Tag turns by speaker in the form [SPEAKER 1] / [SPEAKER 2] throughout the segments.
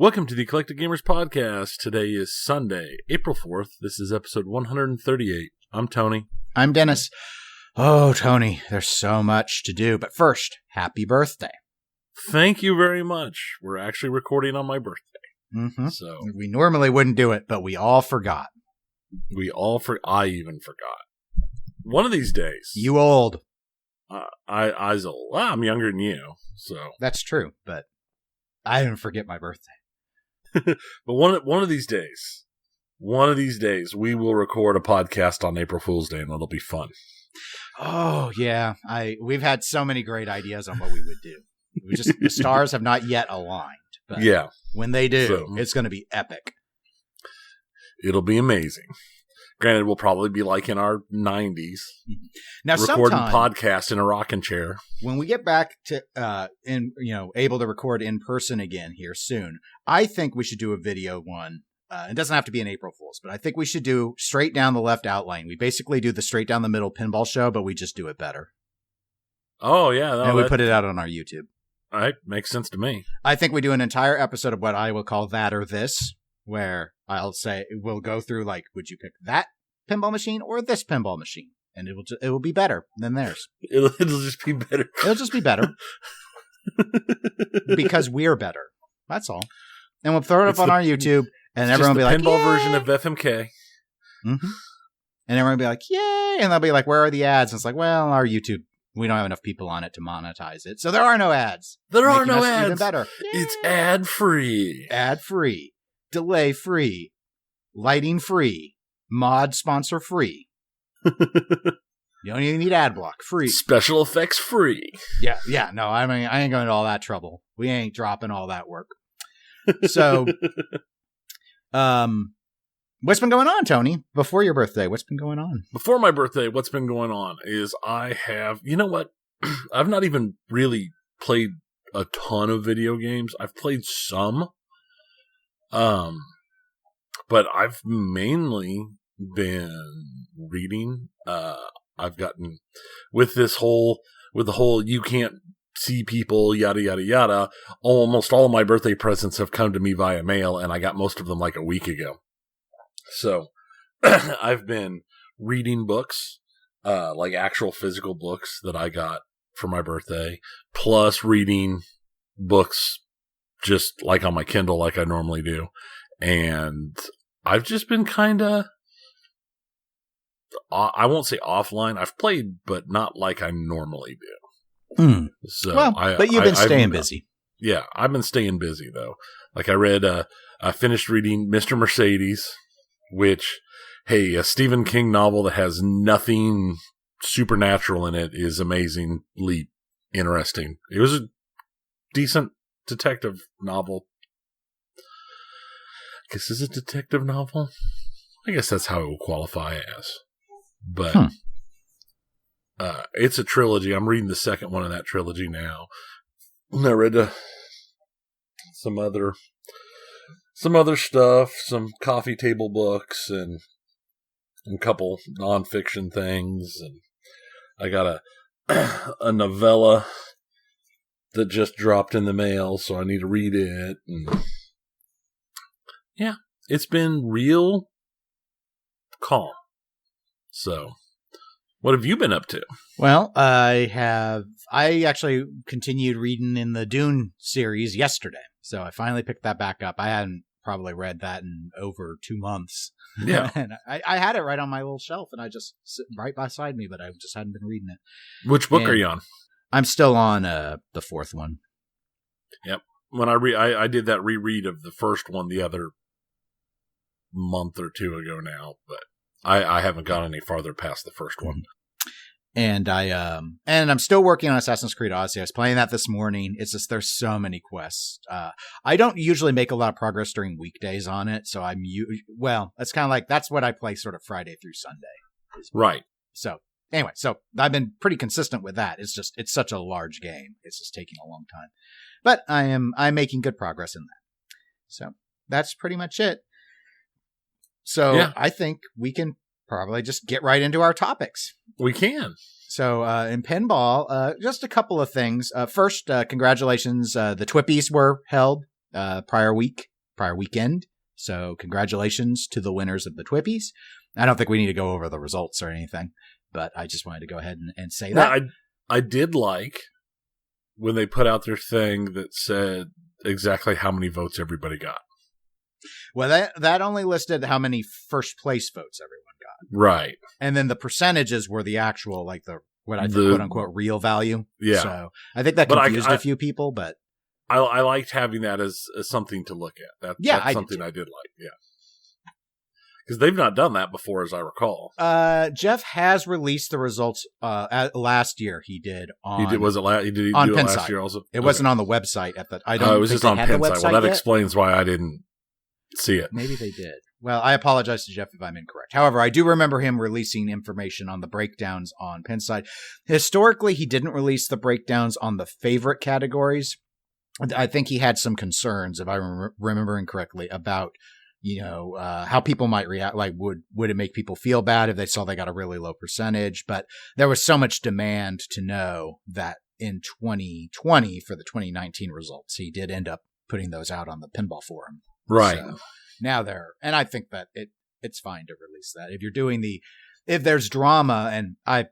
[SPEAKER 1] Welcome to the Eclectic Gamers Podcast. Today is Sunday, April 4th. This is episode 138. I'm Tony.
[SPEAKER 2] I'm Dennis. Oh, Tony, there's so much to do. But first, happy birthday.
[SPEAKER 1] Thank you very much. We're actually recording on my birthday.
[SPEAKER 2] Mm-hmm.
[SPEAKER 1] So
[SPEAKER 2] we normally wouldn't do it, but we all forgot.
[SPEAKER 1] I even forgot. One of these days.
[SPEAKER 2] You old.
[SPEAKER 1] I's old. Well, I'm younger than you, so.
[SPEAKER 2] That's true, but I didn't forget my birthday.
[SPEAKER 1] But one of these days, we will record a podcast on April Fool's Day, and it'll be fun.
[SPEAKER 2] Oh, yeah. We've had so many great ideas on what we would do. The stars have not yet aligned. But
[SPEAKER 1] yeah.
[SPEAKER 2] When they do, it's going to be epic.
[SPEAKER 1] It'll be amazing. Granted, we'll probably be like in our 90s.
[SPEAKER 2] Now,
[SPEAKER 1] recording podcasts in a rocking chair.
[SPEAKER 2] When we get back to able to record in person again here soon, I think we should do a video one. It doesn't have to be an April Fool's, but I think we should do straight down the left outline. We basically do the straight down the middle pinball show, but we just do it better.
[SPEAKER 1] Oh, yeah.
[SPEAKER 2] And we put it out on our YouTube.
[SPEAKER 1] All right. Makes sense to me.
[SPEAKER 2] I think we do an entire episode of what I will call That or This, where I'll say, we'll go through, like, would you pick that pinball machine or this pinball machine? And it will be better than theirs.
[SPEAKER 1] It'll just be better.
[SPEAKER 2] It'll just be better. Because we're better. That's all. And we'll throw it up on our YouTube, and everyone will be like,
[SPEAKER 1] pinball
[SPEAKER 2] Yay!
[SPEAKER 1] Version of FMK.
[SPEAKER 2] Mm-hmm. And everyone will be like, yay! And they'll be like, where are the ads? And it's like, well, our YouTube, we don't have enough people on it to monetize it. So there are no ads.
[SPEAKER 1] There are no ads.
[SPEAKER 2] Even better.
[SPEAKER 1] It's ad-free.
[SPEAKER 2] Ad-free. Delay-free. Lighting-free. Mod sponsor-free. You don't even need ad block. Free.
[SPEAKER 1] Special effects free.
[SPEAKER 2] Yeah. No, I mean, I ain't going to all that trouble. We ain't dropping all that work. So, what's been going on, Tony? Before your birthday, what's been going on?
[SPEAKER 1] Before my birthday, what's been going on is I have, you know what? I've not even really played a ton of video games. I've played some. But I've mainly been reading. I've gotten with the whole you can't see people, yada, yada, yada. Almost all of my birthday presents have come to me via mail, and I got most of them like a week ago. So I've been reading books, like actual physical books that I got for my birthday, plus reading books just like on my Kindle like I normally do. And I've just been kind of, I won't say offline. I've played, but not like I normally do. So
[SPEAKER 2] but you've been staying busy.
[SPEAKER 1] Yeah, I've been staying busy, though. Like I finished reading Mr. Mercedes, which, hey, a Stephen King novel that has nothing supernatural in it is amazingly interesting. It was a decent detective novel. I guess it's a detective novel. I guess that's how it will qualify as. But it's a trilogy. I'm reading the second one of that trilogy now. And I read some other stuff, some coffee table books, and a couple nonfiction things. And I got a novella that just dropped in the mail, so I need to read it. And yeah, it's been real calm. So, what have you been up to?
[SPEAKER 2] Well, I actually continued reading in the Dune series yesterday. So I finally picked that back up. I hadn't probably read that in over 2 months.
[SPEAKER 1] Yeah.
[SPEAKER 2] And I had it right on my little shelf, and I just sit right beside me, but I just hadn't been reading it.
[SPEAKER 1] Which book are you on?
[SPEAKER 2] I'm still on the fourth one.
[SPEAKER 1] Yep. When I did that reread of the first one the other month or two ago now, but I haven't gone any farther past the first one.
[SPEAKER 2] And I'm still working on Assassin's Creed Odyssey. I was playing that this morning. It's just, there's so many quests. I don't usually make a lot of progress during weekdays on it. So it's kind of like, that's what I play sort of Friday through Sunday.
[SPEAKER 1] Right.
[SPEAKER 2] So anyway, I've been pretty consistent with that. It's just, it's such a large game. It's just taking a long time, but I'm making good progress in that. So that's pretty much it. So yeah. I think we can probably just get right into our topics.
[SPEAKER 1] We can.
[SPEAKER 2] So in pinball, just a couple of things. First, congratulations. The TWIPYs were held prior week. prior weekend. So congratulations to the winners of the TWIPYs. I don't think we need to go over the results or anything, but I just wanted to go ahead and say that.
[SPEAKER 1] I did like when they put out their thing that said exactly how many votes everybody got.
[SPEAKER 2] Well, that only listed how many first place votes everyone got.
[SPEAKER 1] Right.
[SPEAKER 2] And then the percentages were the actual, like what I think, quote unquote, real value.
[SPEAKER 1] Yeah.
[SPEAKER 2] So I think that confused a few people, but
[SPEAKER 1] I liked having that as something to look at. That's something I did like. Yeah. Because they've not done that before, as I recall.
[SPEAKER 2] Jeff has released the results last year. He did on.
[SPEAKER 1] He did. Was it last? He did
[SPEAKER 2] on
[SPEAKER 1] do it
[SPEAKER 2] Pinside.
[SPEAKER 1] last year also.
[SPEAKER 2] It wasn't on the website at the. I don't.
[SPEAKER 1] It was just on Pinside. Well, that explains why I didn't see it.
[SPEAKER 2] Maybe they did. Well, I apologize to Jeff if I'm incorrect. However, I do remember him releasing information on the breakdowns on Pinside. Historically, he didn't release the breakdowns on the favorite categories. I think he had some concerns, if I'm remembering correctly, about how people might react. Like, would it make people feel bad if they saw they got a really low percentage? But there was so much demand to know that in 2020 for the 2019 results, he did end up putting those out on the Pinball forum.
[SPEAKER 1] Right.
[SPEAKER 2] So now and I think that it's fine to release that. If there's drama, and I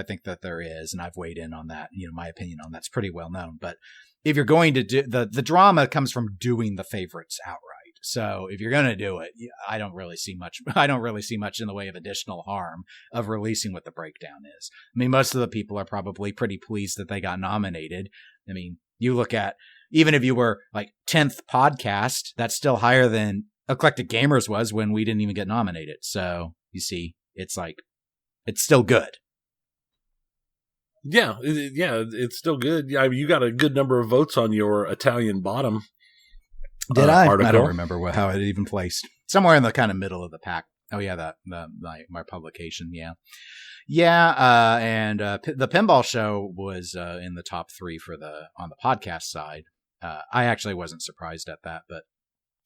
[SPEAKER 2] think that there is, and I've weighed in on that, my opinion on that's pretty well known. But if you're going to do the drama comes from doing the favorites outright. So if you're going to do it, I don't really see much in the way of additional harm of releasing what the breakdown is. I mean, most of the people are probably pretty pleased that they got nominated. I mean, you look at, even if you were like 10th podcast, that's still higher than Eclectic Gamers was when we didn't even get nominated. So you see, it's like, it's still good.
[SPEAKER 1] Yeah, it's still good. Yeah, you got a good number of votes on your Italian bottom.
[SPEAKER 2] Did I?
[SPEAKER 1] Article.
[SPEAKER 2] I don't remember how it even placed. Somewhere in the kind of middle of the pack. Oh yeah, my publication. Yeah. And the Pinball Show was in the top 3 on the podcast side. I actually wasn't surprised at that,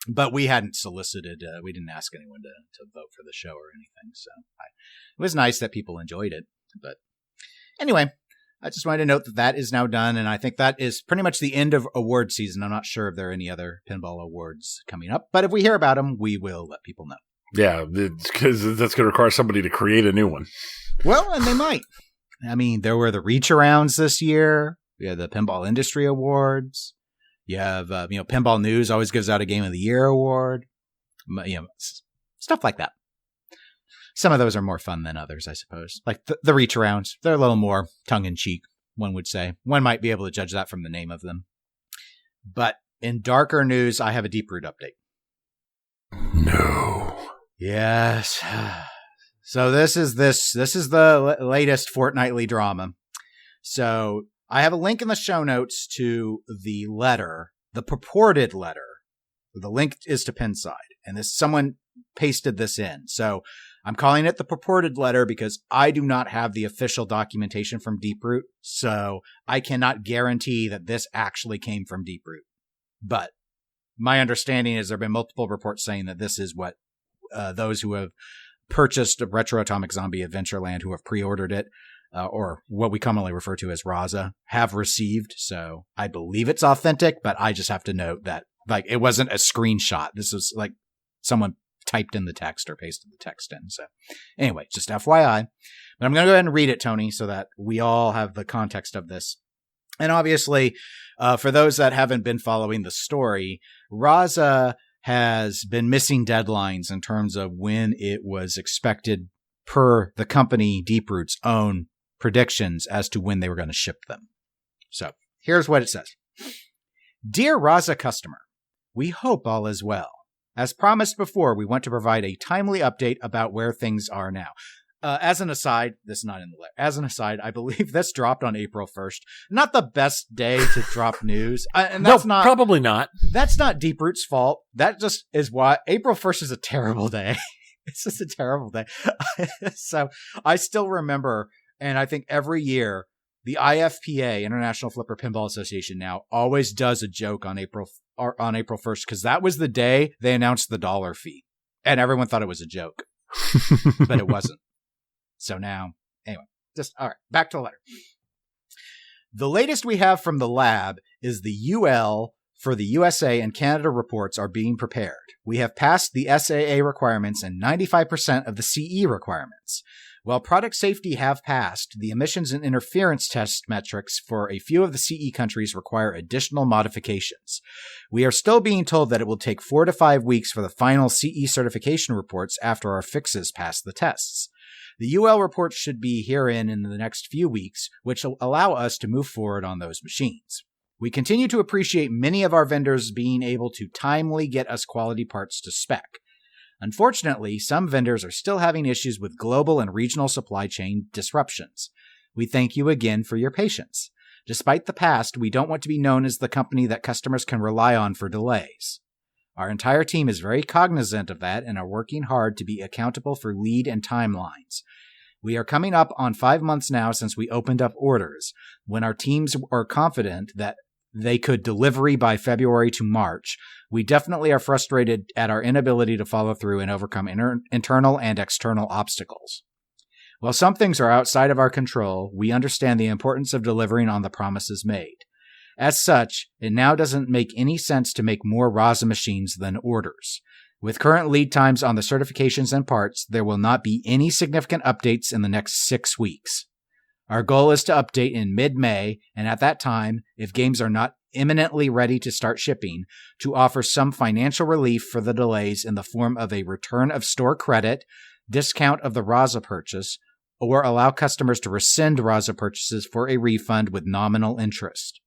[SPEAKER 2] but we hadn't solicited. We didn't ask anyone to vote for the show or anything. So it was nice that people enjoyed it. But anyway, I just wanted to note that is now done, and I think that is pretty much the end of award season. I'm not sure if there are any other pinball awards coming up, but if we hear about them, we will let people know.
[SPEAKER 1] Yeah, because that's going to require somebody to create a new one.
[SPEAKER 2] Well, and they might. I mean, there were the reach-arounds this year. We had the Pinball Industry Awards. You have, Pinball News always gives out a Game of the Year award. Stuff like that. Some of those are more fun than others, I suppose. Like the reach arounds. They're a little more tongue-in-cheek, one would say. One might be able to judge that from the name of them. But in darker news, I have a deeproot update.
[SPEAKER 1] No.
[SPEAKER 2] Yes. So this is the latest fortnightly drama. So I have a link in the show notes to the letter, the purported letter. The link is to Pinside. And someone pasted this in. So I'm calling it the purported letter because I do not have the official documentation from deeproot, so I cannot guarantee that this actually came from deeproot. But my understanding is there have been multiple reports saying that this is what those who have purchased Retro Atomic Zombie Adventureland, who have pre-ordered it, or what we commonly refer to as Raza, have received. So I believe it's authentic, but I just have to note that it wasn't a screenshot. This was like someone typed in the text or pasted the text in. So anyway, just FYI. But I'm going to go ahead and read it, Tony, so that we all have the context of this. And obviously, for those that haven't been following the story, Raza has been missing deadlines in terms of when it was expected per the company Deeproot's own predictions as to when they were going to ship them. So here's what it says. Dear Raza customer, we hope all is well. As promised before, we want to provide a timely update about where things are now. As an aside, this is not in the letter. As an aside, I believe this dropped on April 1st. Not the best day to drop news. And that's
[SPEAKER 1] probably not.
[SPEAKER 2] That's not Deeproot's fault. That just is why April 1st is a terrible day. It's just a terrible day. So I still remember, and I think every year, the IFPA, International Flipper Pinball Association, now always does a joke on April 1st because that was the day they announced the dollar fee, and everyone thought it was a joke, but it wasn't. So now, anyway, all right, back to the letter. The latest we have from the lab is the UL for the USA and Canada reports are being prepared. We have passed the SAA requirements and 95% of the CE requirements. While product safety have passed, the emissions and interference test metrics for a few of the CE countries require additional modifications. We are still being told that it will take 4 to 5 weeks for the final CE certification reports after our fixes pass the tests. The UL reports should be herein in the next few weeks, which will allow us to move forward on those machines. We continue to appreciate many of our vendors being able to timely get us quality parts to spec. Unfortunately, some vendors are still having issues with global and regional supply chain disruptions. We thank you again for your patience. Despite the past, we don't want to be known as the company that customers can rely on for delays. Our entire team is very cognizant of that and are working hard to be accountable for lead and timelines. We are coming up on 5 months now since we opened up orders, when our teams are confident that they could delivery by February to March. We definitely are frustrated at our inability to follow through and overcome internal and external obstacles. While some things are outside of our control, we understand the importance of delivering on the promises made. As such, it now doesn't make any sense to make more RASA machines than orders. With current lead times on the certifications and parts, there will not be any significant updates in the next 6 weeks. Our goal is to update in mid-May, and at that time, if games are not imminently ready to start shipping, to offer some financial relief for the delays in the form of a return of store credit, discount of the RASA purchase, or allow customers to rescind RASA purchases for a refund with nominal interest.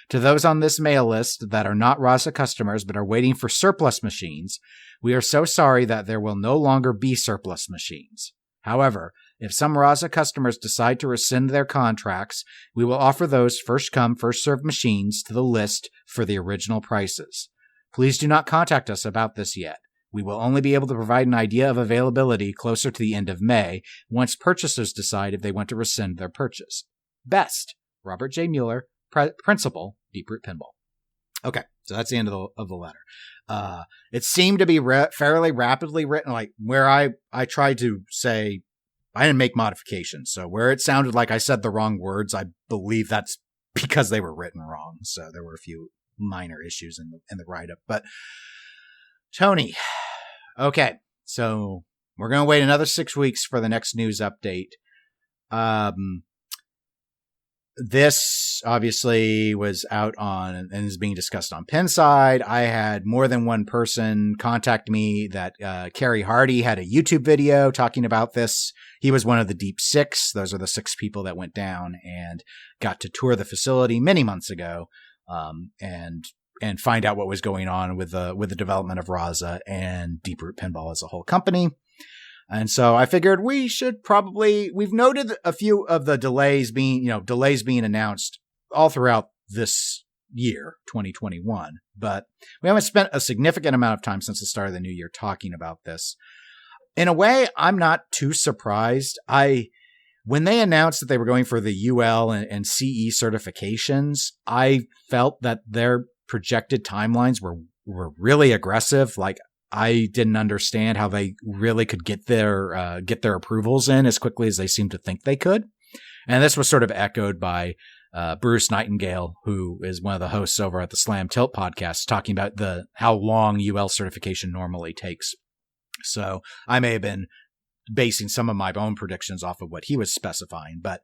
[SPEAKER 2] To those on this mail list that are not RASA customers but are waiting for surplus machines, we are so sorry that there will no longer be surplus machines. However, if some RASA customers decide to rescind their contracts, we will offer those first-come, first-served machines to the list for the original prices. Please do not contact us about this yet. We will only be able to provide an idea of availability closer to the end of May, once purchasers decide if they want to rescind their purchase. Best, Robert J. Mueller, Principal, Deeproot Pinball. Okay, so that's the end of the letter. It seemed to be fairly rapidly written, like where I tried to say, I didn't make modifications. So where it sounded like I said the wrong words, I believe that's because they were written wrong. So there were a few minor issues in the write-up. But Tony, okay, so we're going to wait another 6 weeks for the next news update. This obviously was out on and is being discussed on Pinside. I had more than one person contact me that Kerry Hardy had a YouTube video talking about this. He was one of the Deep Six. Those are the 6 people that went down and got to tour the facility many months ago, and find out what was going on with the development of RASA and Deeproot Pinball as a whole company. And so I figured we've noted a few of the delays being announced all throughout this year, 2021, but we haven't spent a significant amount of time since the start of the new year talking about this. In a way, I'm not too surprised. When they announced that they were going for the UL and CE certifications, I felt that their projected timelines were really aggressive. Like, I didn't understand how they really could get their approvals in as quickly as they seemed to think they could. And this was sort of echoed by Bruce Nightingale, who is one of the hosts over at the Slam Tilt podcast, talking about how long UL certification normally takes. So I may have been basing some of my own predictions off of what he was specifying, but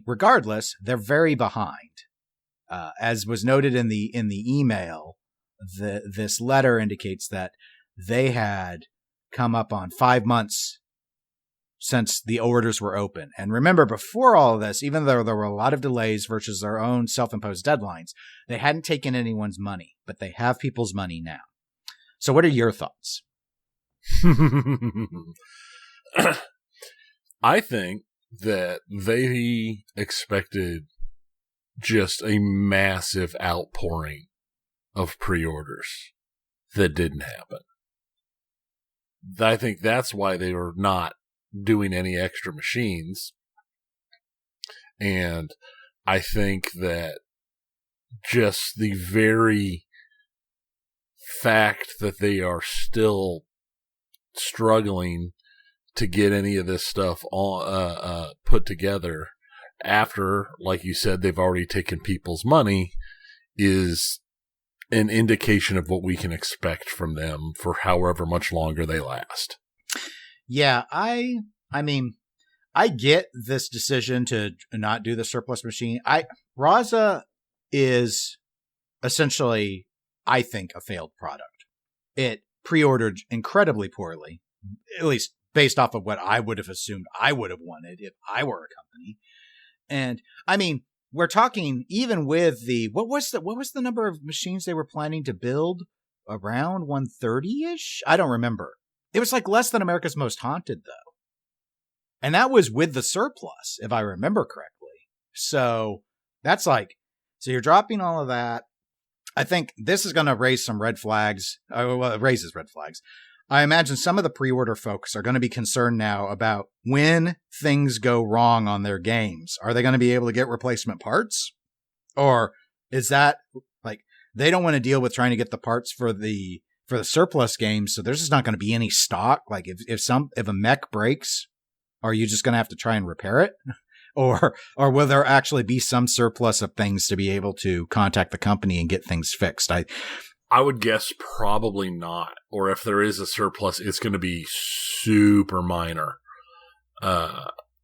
[SPEAKER 2] regardless, they're very behind. As was noted in the email, this letter indicates that they had come up on 5 months since the orders were open. And remember, before all of this, even though there were a lot of delays versus their own self-imposed deadlines, they hadn't taken anyone's money, but they have people's money now. So what are your thoughts?
[SPEAKER 1] I think that they expected just a massive outpouring of pre-orders that didn't happen. I think that's why they were not doing any extra machines. And I think that just the very fact that they are still struggling to get any of this stuff put together after, like you said, they've already taken people's money, is an indication of what we can expect from them for however much longer they last.
[SPEAKER 2] Yeah, I mean, I get this decision to not do the surplus machine. Raza is essentially, I think, a failed product. It pre-ordered incredibly poorly, at least based off of what I would have assumed I would have wanted if I were a company. And I mean, we're talking even with the what was the number of machines they were planning to build? Around 130-ish? I don't remember. It was like less than America's Most Haunted, though. And that was with the surplus, if I remember correctly. So that's like, so you're dropping all of that. I think this is going to raise some red flags. Well, it raises red flags. I imagine some of the pre-order folks are going to be concerned now about when things go wrong on their games. Are they going to be able to get replacement parts? Or is that like they don't want to deal with trying to get the parts for the surplus games, so there's just not going to be any stock? Like if a mech breaks, are you just going to have to try and repair it? Or will there actually be some surplus of things to be able to contact the company and get things fixed?
[SPEAKER 1] I would guess probably not. Or if there is a surplus, it's going to be super minor.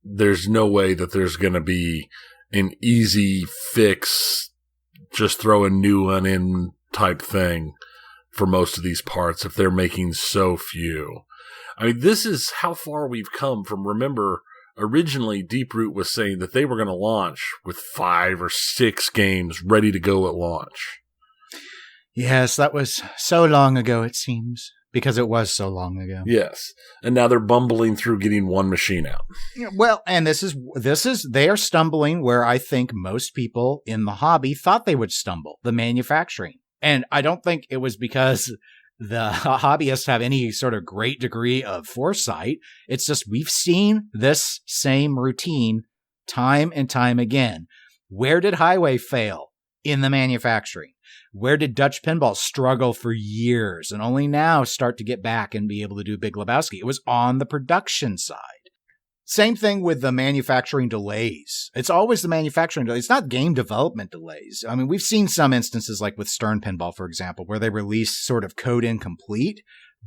[SPEAKER 1] There's no way that there's going to be an easy fix, just throw a new one in type thing for most of these parts if they're making so few. I mean, this is how far we've come from, remember, originally Deeproot was saying that they were going to launch with 5 or 6 games ready to go at launch.
[SPEAKER 2] Yes, that was so long ago, it seems, because it was so long ago.
[SPEAKER 1] Yes. And now they're bumbling through getting one machine out.
[SPEAKER 2] Well, and this is they are stumbling where I think most people in the hobby thought they would stumble, the manufacturing. And I don't think it was because the hobbyists have any sort of great degree of foresight. It's just we've seen this same routine time and time again. Where did Highway fail? In the manufacturing. Where did Dutch Pinball struggle for years and only now start to get back and be able to do Big Lebowski? It was on the production side. Same thing with the manufacturing delays. It's always the manufacturing delays. It's not game development delays. I mean, we've seen some instances like with Stern Pinball, for example, where they release sort of code incomplete.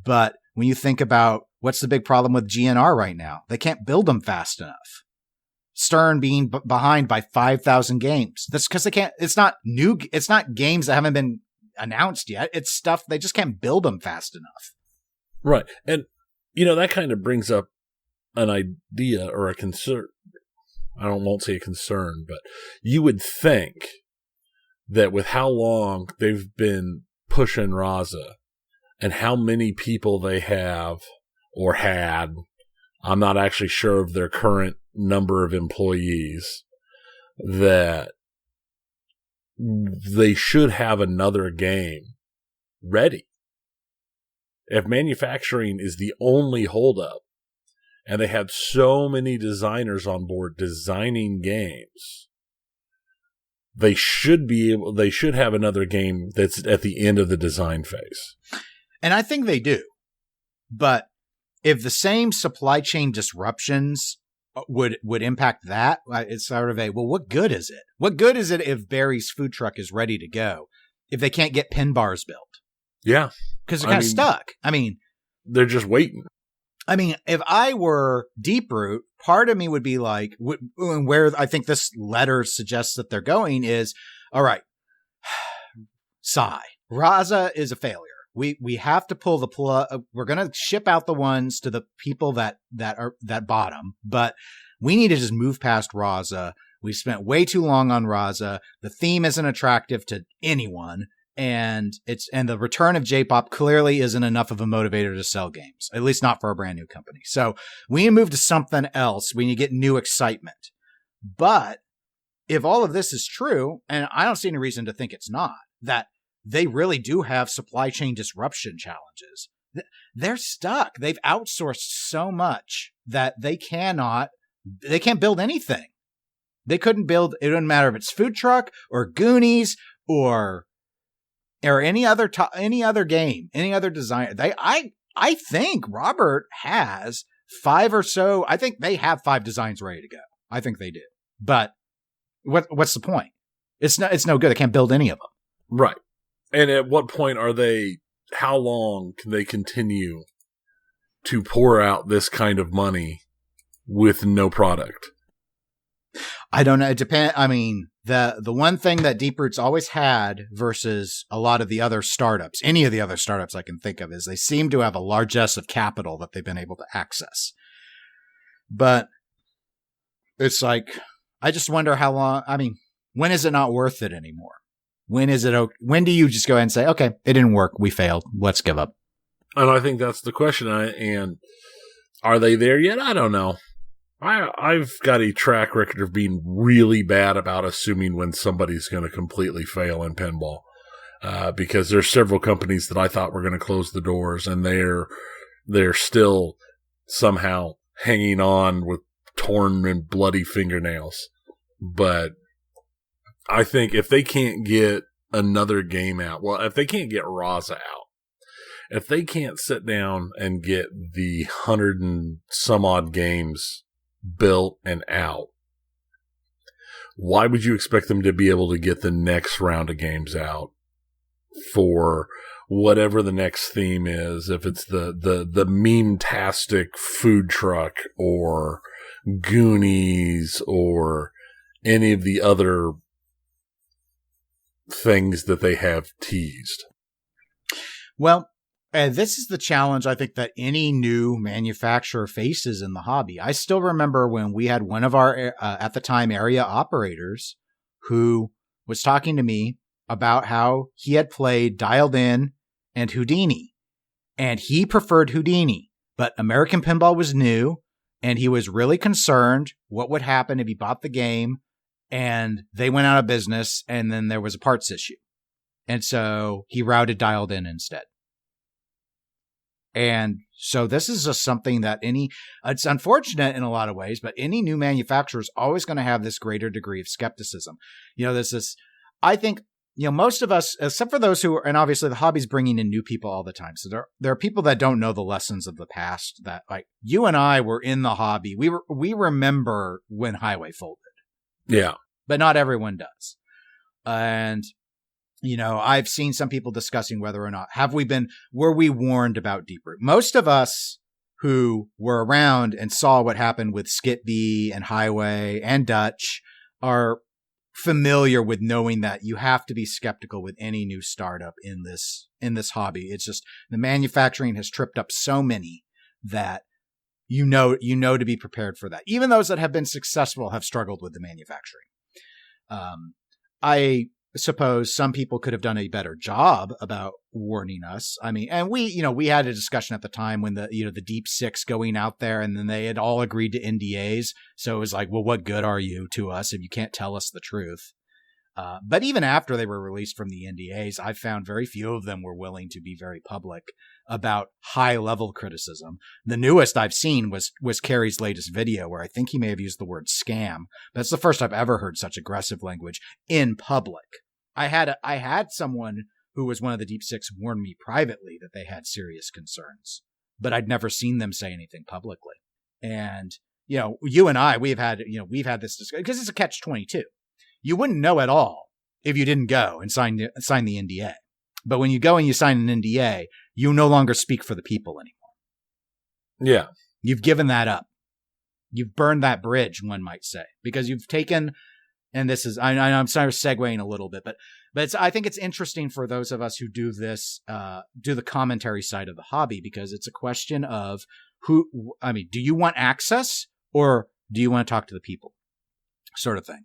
[SPEAKER 2] But when you think about what's the big problem with GNR right now, they can't build them fast enough. Stern being behind by 5,000 games. That's because they can't, it's not games that haven't been announced yet. It's stuff, they just can't build them fast enough.
[SPEAKER 1] Right. And, you know, that kind of brings up an idea or a concern. Won't say a concern, but you would think that with how long they've been pushing Raza and how many people they have or had, I'm not actually sure of their current number of employees, that they should have another game ready. If manufacturing is the only holdup, and they had so many designers on board designing games, they should have another game that's at the end of the design phase.
[SPEAKER 2] And I think they do. But if the same supply chain disruptions would impact that, it's sort of what good is it? What good is it if Barry's food truck is ready to go if they can't get pin bars built?
[SPEAKER 1] Yeah.
[SPEAKER 2] Because they're kind of stuck. I mean,
[SPEAKER 1] they're just waiting.
[SPEAKER 2] I mean, if I were Deeproot, part of me would be like, where I think this letter suggests that they're going is, all right, sigh. Raza is a failure. We have to pull the plug. We're going to ship out the ones to the people that bought them, but we need to just move past Raza. We've spent way too long on Raza. The theme isn't attractive to anyone. And the return of J-pop clearly isn't enough of a motivator to sell games, at least not for a brand new company. So we need to move to something else. We need to get new excitement. But if all of this is true, and I don't see any reason to think it's not, that they really do have supply chain disruption challenges. They're stuck. They've outsourced so much that they can't build anything. They couldn't build, it doesn't matter if it's Food Truck or Goonies or any other game, any other design. I think Robert has 5 or so. I think they have 5 designs ready to go. I think they do. But what's the point? It's no good. They can't build any of them.
[SPEAKER 1] Right. And at what point how long can they continue to pour out this kind of money with no product?
[SPEAKER 2] I don't know. It depends. I mean, the one thing that Deeproot's always had versus a lot of the other startups, any of the other startups I can think of, is they seem to have a largesse of capital that they've been able to access. But it's like, I just wonder how long. I mean, when is it not worth it anymore? When do you just go ahead and say, okay, it didn't work, we failed, let's give up?
[SPEAKER 1] And I think that's the question. And are they there yet? I don't know. I've got a track record of being really bad about assuming when somebody's going to completely fail in pinball, because there's several companies that I thought were going to close the doors, and they're still somehow hanging on with torn and bloody fingernails. But I think if they can't get another game out, well, if they can't get Raza out, if they can't sit down and get the 100 and some odd games built and out, why would you expect them to be able to get the next round of games out for whatever the next theme is? If it's the meme-tastic food truck or Goonies or any of the other things that they have teased.
[SPEAKER 2] Well, this is the challenge I think that any new manufacturer faces in the hobby. I still remember when we had one of our, at the time, area operators who was talking to me about how he had played Dialed In and Houdini, and he preferred Houdini, but American Pinball was new, and he was really concerned what would happen if he bought the game and they went out of business and then there was a parts issue. And so he routed Dialed In instead. And so this is just something that it's unfortunate in a lot of ways, but any new manufacturer is always going to have this greater degree of skepticism. I think, most of us, except for those who are, and obviously the hobby's bringing in new people all the time. So there are people that don't know the lessons of the past that, like, you and I were in the hobby. We remember when Highway folded.
[SPEAKER 1] Yeah.
[SPEAKER 2] But not everyone does. And I've seen some people discussing whether or not were we warned about deeproot? Most of us who were around and saw what happened with Skit B and Highway and Dutch are familiar with knowing that you have to be skeptical with any new startup in this hobby. It's just the manufacturing has tripped up so many that you know to be prepared for that. Even those that have been successful have struggled with the manufacturing. I suppose some people could have done a better job about warning us. I mean, and we had a discussion at the time when the Deep Six going out there, and then they had all agreed to NDAs. So it was like, well, what good are you to us if you can't tell us the truth? But even after they were released from the NDAs, I found very few of them were willing to be very public about high level criticism. The newest I've seen was Kerry's latest video, where I think he may have used the word scam. That's the first I've ever heard such aggressive language in public. I had someone who was one of the Deep Six warn me privately that they had serious concerns, but I'd never seen them say anything publicly. And, you and I, we've had this discussion because it's a catch-22. You wouldn't know at all if you didn't go and sign the NDA. But when you go and you sign an NDA, you no longer speak for the people anymore. Yeah. You've given that up. You've burned that bridge, one might say, because you've taken, and this is, I'm sorry, segueing a little bit, but I think it's interesting for those of us who do this, do the commentary side of the hobby, because it's a question of do you want access or do you want to talk to the people, sort of thing.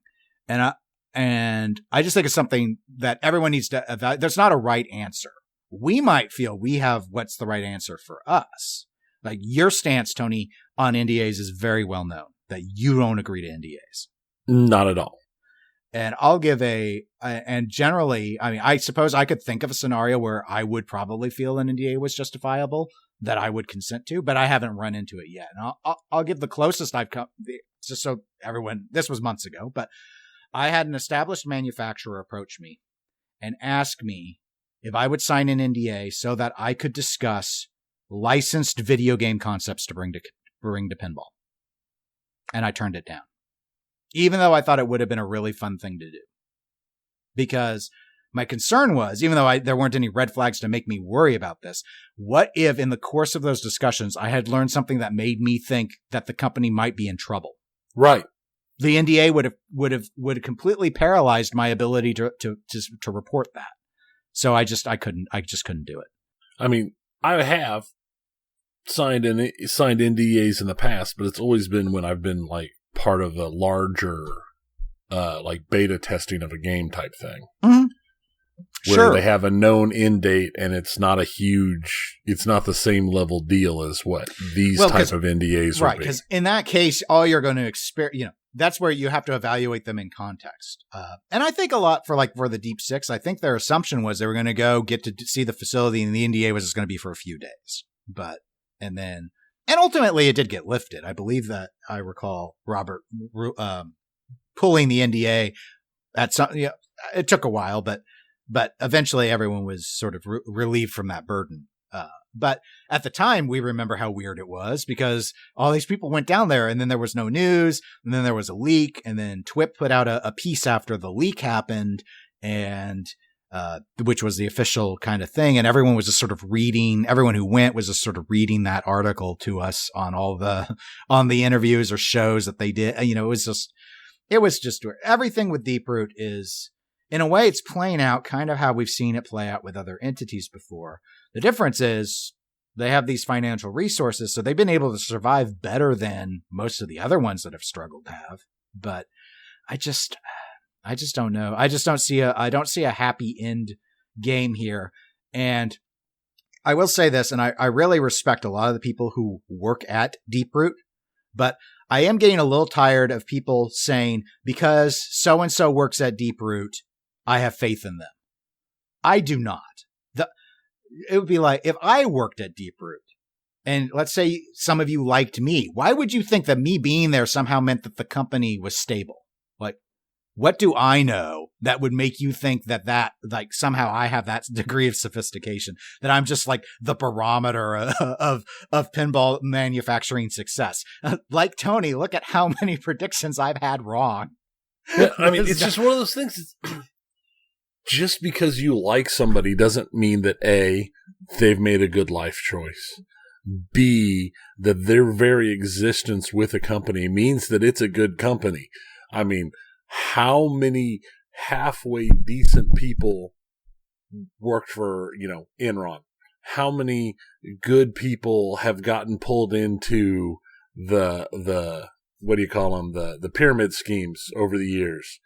[SPEAKER 2] And I just think it's something that everyone needs to evaluate. There's not a right answer. We might feel we have what's the right answer for us. Like your stance, Tony, on NDAs is very well known, that you don't agree to NDAs.
[SPEAKER 1] Not at all.
[SPEAKER 2] And I'll give and generally, I suppose I could think of a scenario where I would probably feel an NDA was justifiable that I would consent to, but I haven't run into it yet. And I'll give the closest I've come, just so everyone, this was months ago, but I had an established manufacturer approach me and ask me if I would sign an NDA so that I could discuss licensed video game concepts to bring to pinball. And I turned it down, even though I thought it would have been a really fun thing to do. Because My concern was, even though there weren't any red flags to make me worry about this, what if in the course of those discussions, I had learned something that made me think that the company might be in trouble?
[SPEAKER 1] Right.
[SPEAKER 2] The NDA would have completely paralyzed my ability to report that. So I just couldn't do it.
[SPEAKER 1] I mean, I have signed NDAs in the past, but it's always been when I've been like part of a larger, like beta testing of a game type thing.
[SPEAKER 2] Mm-hmm.
[SPEAKER 1] Where they have a known end date and it's not the same level deal as what these type of NDAs would be.
[SPEAKER 2] Right, because in that case, all you're going to experience, that's where you have to evaluate them in context. And I think a lot for the Deep Six, I think their assumption was they were going to get to see the facility and the NDA was just going to be for a few days. And ultimately it did get lifted. I believe that I recall Robert pulling the NDA at some, it took a while, but eventually everyone was sort of relieved from that burden. But at the time, we remember how weird it was because all these people went down there and then there was no news and then there was a leak and then TWIP put out a piece after the leak happened and which was the official kind of thing. And everyone was just sort of everyone who went was just sort of reading that article to us on on the interviews or shows that they did. It was just everything with Deeproot is, in a way, it's playing out kind of how we've seen it play out with other entities before. The difference is they have these financial resources, so they've been able to survive better than most of the other ones that have struggled to have. But I just don't know. I don't see a happy end game here. And I will say this, and I really respect a lot of the people who work at Deeproot, but I am getting a little tired of people saying, because so-and-so works at Deeproot, I have faith in them. I do not. It would be like if I worked at Deeproot and let's say some of you liked me, why would you think that me being there somehow meant that the company was stable? Like, what do I know that would make you think that like somehow I have that degree of sophistication, that I'm just like the barometer of pinball manufacturing success? Like Tony, look at how many predictions I've had wrong.
[SPEAKER 1] Yeah, I mean, it's just one of those things. Just because you like somebody doesn't mean that A, they've made a good life choice. B, that their very existence with a company means that it's a good company. I mean, how many halfway decent people worked for, Enron? How many good people have gotten pulled into the what do you call them? The pyramid schemes over the years?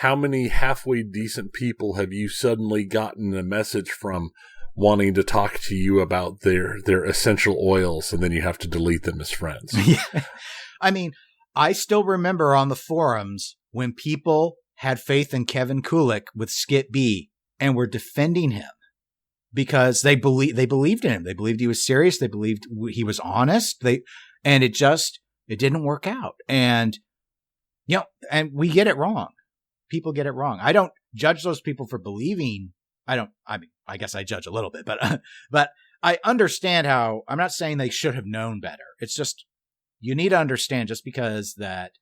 [SPEAKER 1] How many halfway decent people have you suddenly gotten a message from wanting to talk to you about their essential oils, and then you have to delete them as friends?
[SPEAKER 2] Yeah. I mean, I still remember on the forums when people had faith in Kevin Kulik with Skit B and were defending him because they believed in him. They believed he was serious. They believed he was honest. And it didn't work out. And, and we get it wrong. People get it wrong. I don't judge those people for believing. I guess I judge a little bit, but I understand how, I'm not saying they should have known better. It's just, you need to understand just because that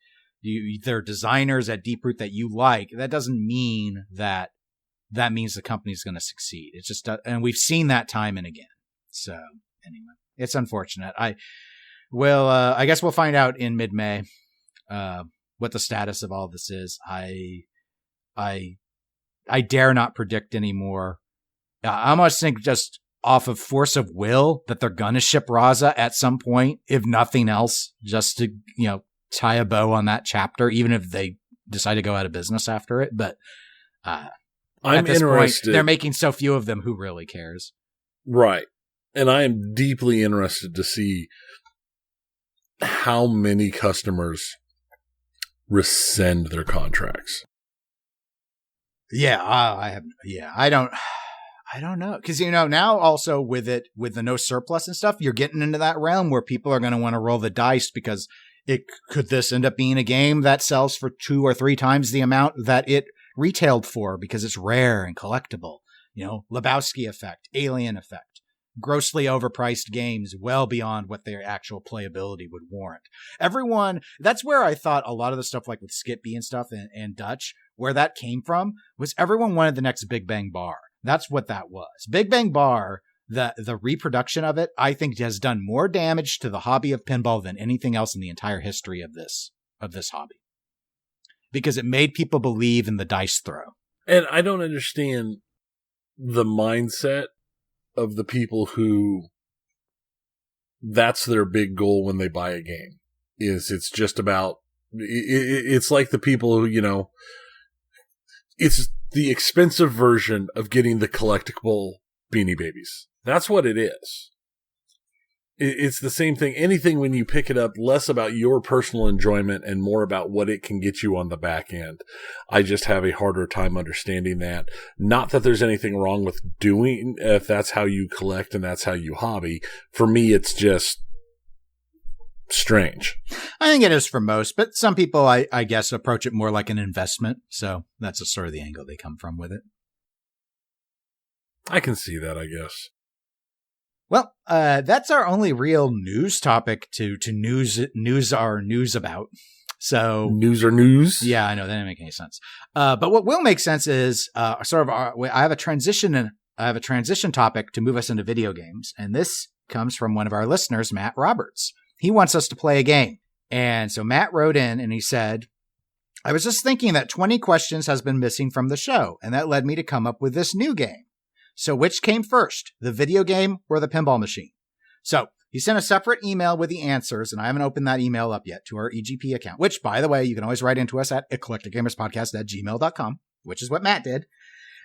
[SPEAKER 2] they're designers at Deeproot that you like, that doesn't mean that means the company's going to succeed. It's just, and we've seen that time and again. So anyway, it's unfortunate. I guess we'll find out in mid-May, what the status of all this is. I dare not predict anymore. I almost think just off of force of will that they're going to ship Raza at some point, if nothing else, just to, tie a bow on that chapter, even if they decide to go out of business after it. But
[SPEAKER 1] I'm
[SPEAKER 2] at this
[SPEAKER 1] interested.
[SPEAKER 2] Point, they're making so few of them, who really cares?
[SPEAKER 1] Right. And I am deeply interested to see how many customers rescind their contracts.
[SPEAKER 2] Yeah, I don't know. Because, now also with the no surplus and stuff, you're getting into that realm where people are going to want to roll the dice because could this end up being a game that sells for 2 or 3 times the amount that it retailed for because it's rare and collectible? Lebowski effect, Alien effect, grossly overpriced games well beyond what their actual playability would warrant. That's where I thought a lot of the stuff like with Skip B and stuff and Dutch where that came from was everyone wanted the next Big Bang Bar. That's what that was. Big Bang Bar, the reproduction of it, I think has done more damage to the hobby of pinball than anything else in the entire history of this hobby. Because it made people believe in the dice throw.
[SPEAKER 1] And I don't understand the mindset of the people who that's their big goal when they buy a game. It's just about, it's like the people who, it's the expensive version of getting the collectible Beanie Babies. That's what it is. It's the same thing. Anything when you pick it up, less about your personal enjoyment and more about what it can get you on the back end. I just have a harder time understanding that. Not that there's anything wrong with doing, if that's how you collect and that's how you hobby. For me, it's just strange.
[SPEAKER 2] I think it is for most, but some people, I guess, approach it more like an investment. So that's a sort of the angle they come from with it.
[SPEAKER 1] I can see that, I guess.
[SPEAKER 2] Well, that's our only real news topic to news our news about. So
[SPEAKER 1] news or news?
[SPEAKER 2] Yeah, I know that didn't make any sense. But what will make sense is I have a transition topic to move us into video games, and this comes from one of our listeners, Matt Roberts. He wants us to play a game, and so Matt wrote in and he said, "I was just thinking that 20 questions has been missing from the show, and that led me to come up with this new game. So which came first, the video game or the pinball machine?" So he sent a separate email with the answers, and I haven't opened that email up yet, to our EGP account, which, by the way, you can always write into us at eclecticgamerspodcast@gmail.com, which is what Matt did.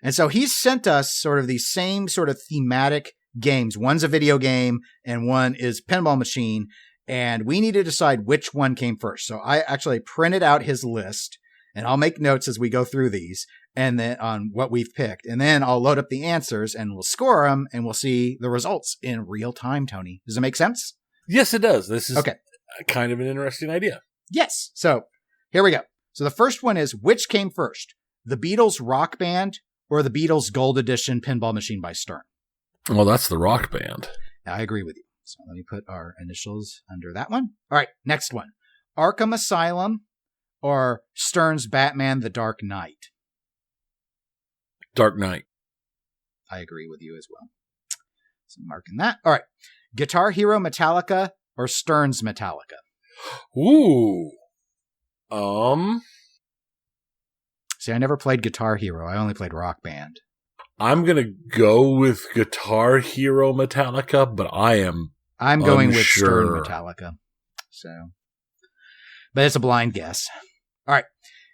[SPEAKER 2] And so he's sent us sort of these same sort of thematic games. One's a video game and one is pinball machine. And we need to decide which one came first. So I actually printed out his list, and I'll make notes as we go through these and then on what we've picked. And then I'll load up the answers and we'll score them and we'll see the results in real time, Tony. Does it make sense?
[SPEAKER 1] Yes, it does. This is
[SPEAKER 2] okay.
[SPEAKER 1] Kind of an interesting idea.
[SPEAKER 2] Yes. So here we go. So the first one is, which came first, the Beatles Rock Band or the Beatles Gold Edition Pinball Machine by Stern?
[SPEAKER 1] Well, that's the Rock Band.
[SPEAKER 2] I agree with you. So let me put our initials under that one. All right, next one. Arkham Asylum or Stern's Batman The Dark Knight?
[SPEAKER 1] Dark Knight.
[SPEAKER 2] I agree with you as well. So I'm marking that. All right. Guitar Hero Metallica or Stern's Metallica?
[SPEAKER 1] Ooh.
[SPEAKER 2] See, I never played Guitar Hero. I only played Rock Band.
[SPEAKER 1] I'm going to go with Guitar Hero Metallica, but I'm
[SPEAKER 2] going
[SPEAKER 1] unsure.
[SPEAKER 2] With Stern Metallica. So, but it's a blind guess. All right.